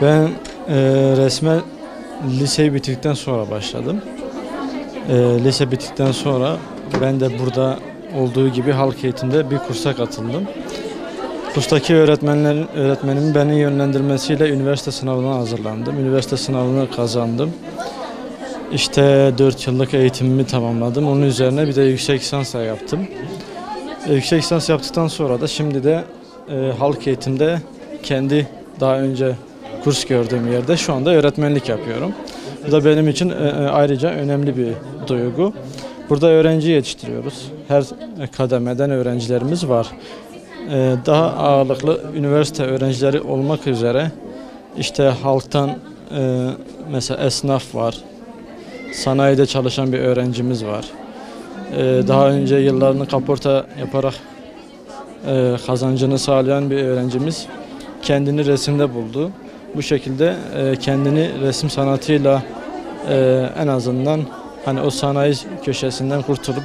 Ben resme liseyi bitirdikten sonra başladım. Lise bittikten sonra ben de burada olduğu gibi halk eğitimde bir kursa katıldım. Kurstaki öğretmenimin beni yönlendirmesiyle üniversite sınavına hazırlandım. Üniversite sınavını kazandım. İşte 4 yıllık eğitimimi tamamladım. Onun üzerine bir de yüksek lisans yaptım. Yüksek lisans yaptıktan sonra da şimdi de halk eğitimde kendi daha önce kurs gördüğüm yerde şu anda öğretmenlik yapıyorum. Bu da benim için ayrıca önemli bir duygu. Burada öğrenci yetiştiriyoruz. Her kademeden öğrencilerimiz var. Daha ağırlıklı üniversite öğrencileri olmak üzere işte halktan mesela esnaf var. Sanayide çalışan bir öğrencimiz var. Daha önce yıllarını kaporta yaparak kazancını sağlayan bir öğrencimiz kendini resimde buldu. Bu şekilde kendini resim sanatıyla en azından hani o sanayi köşesinden kurtulup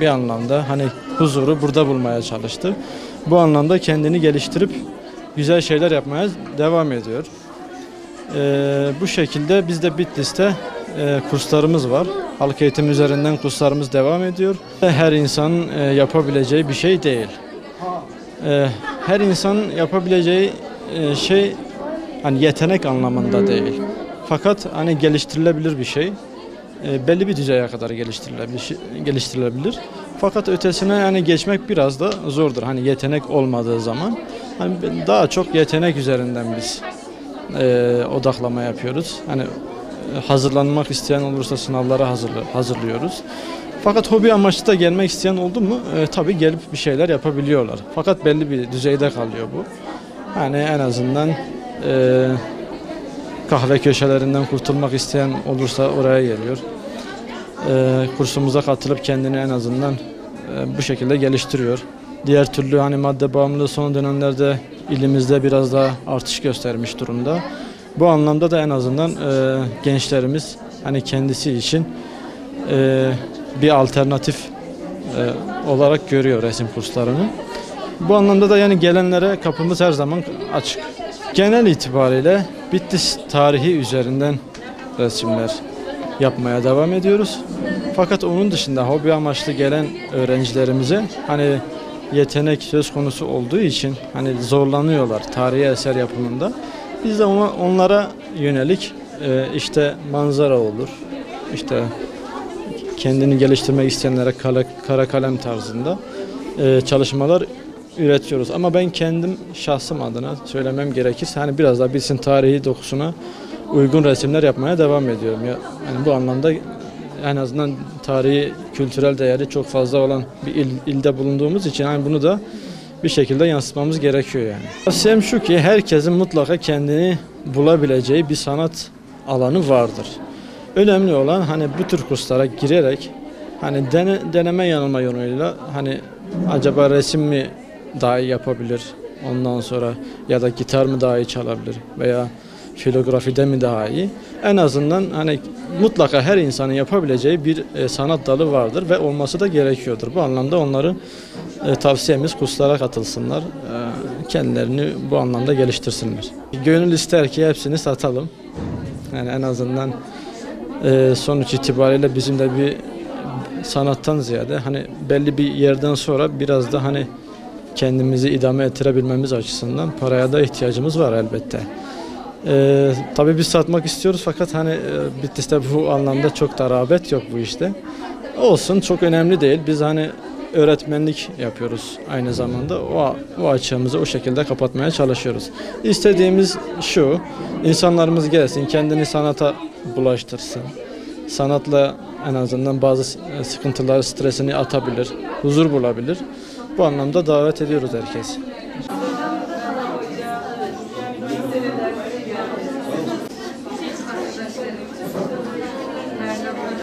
bir anlamda hani huzuru burada bulmaya çalıştı. Bu anlamda kendini geliştirip güzel şeyler yapmaya devam ediyor. Bu şekilde bizde Bitlis'te kurslarımız var. Halk eğitimi üzerinden kurslarımız devam ediyor. Her insanın yapabileceği bir şey değil. Her insanın yapabileceği şey hani yetenek anlamında değil. Fakat hani geliştirilebilir bir şey. Belli bir düzeye kadar geliştirilebilir. Fakat ötesine yani geçmek biraz da zordur. Hani yetenek olmadığı zaman. Hani daha çok yetenek üzerinden biz odaklama yapıyoruz. Hani hazırlanmak isteyen olursa sınavlara hazırlıyoruz. Fakat hobi amaçlı da gelmek isteyen oldu mu tabii gelip bir şeyler yapabiliyorlar. Fakat belli bir düzeyde kalıyor bu. Yani en azından kahve köşelerinden kurtulmak isteyen olursa oraya geliyor. Kursumuza katılıp kendini en azından bu şekilde geliştiriyor. Diğer türlü hani madde bağımlılığı son dönemlerde ilimizde biraz daha artış göstermiş durumda. Bu anlamda da en azından gençlerimiz hani kendisi için bir alternatif olarak görüyor resim kurslarını. Bu anlamda da yani gelenlere kapımız her zaman açık. Genel itibariyle Bitlis tarihi üzerinden resimler yapmaya devam ediyoruz. Fakat onun dışında hobi amaçlı gelen öğrencilerimize hani yetenek söz konusu olduğu için hani zorlanıyorlar tarihi eser yapımında. Biz de onlara yönelik işte manzara olur, işte kendini geliştirmek isteyenlere kara kalem tarzında çalışmalar üretiyoruz. Ama ben kendim şahsım adına söylemem gerekirse hani biraz daha Bitlis'in tarihi dokusuna uygun resimler yapmaya devam ediyorum. Yani bu anlamda en azından tarihi, kültürel değeri çok fazla olan bir ilde bulunduğumuz için hani bunu da bir şekilde yansıtmamız gerekiyor yani. Tavsiyem şu ki herkesin mutlaka kendini bulabileceği bir sanat alanı vardır. Önemli olan hani bu tür kurslara girerek hani deneme yanılma yoluyla hani acaba resim mi daha iyi yapabilir ondan sonra ya da gitar mı daha iyi çalabilir veya filografide mi daha iyi? En azından hani mutlaka her insanın yapabileceği bir sanat dalı vardır ve olması da gerekiyordur. Bu anlamda onları tavsiyemiz kurslara katılsınlar, kendilerini bu anlamda geliştirsinler. Gönül ister ki hepsini satalım. Yani en azından Sonuç itibariyle bizim de bir sanattan ziyade hani belli bir yerden sonra biraz da hani kendimizi idame ettirebilmemiz açısından paraya da ihtiyacımız var elbette. Tabii biz satmak istiyoruz fakat hani Bitlis'te bu anlamda çok da rağbet yok bu işte. Olsun, çok önemli değil. Biz hani öğretmenlik yapıyoruz aynı zamanda. O açığımızı o şekilde kapatmaya çalışıyoruz. İstediğimiz şu, insanlarımız gelsin, kendini sanata bulaştırsın. Sanatla en azından bazı sıkıntıları, stresini atabilir, huzur bulabilir. Bu anlamda davet ediyoruz herkes.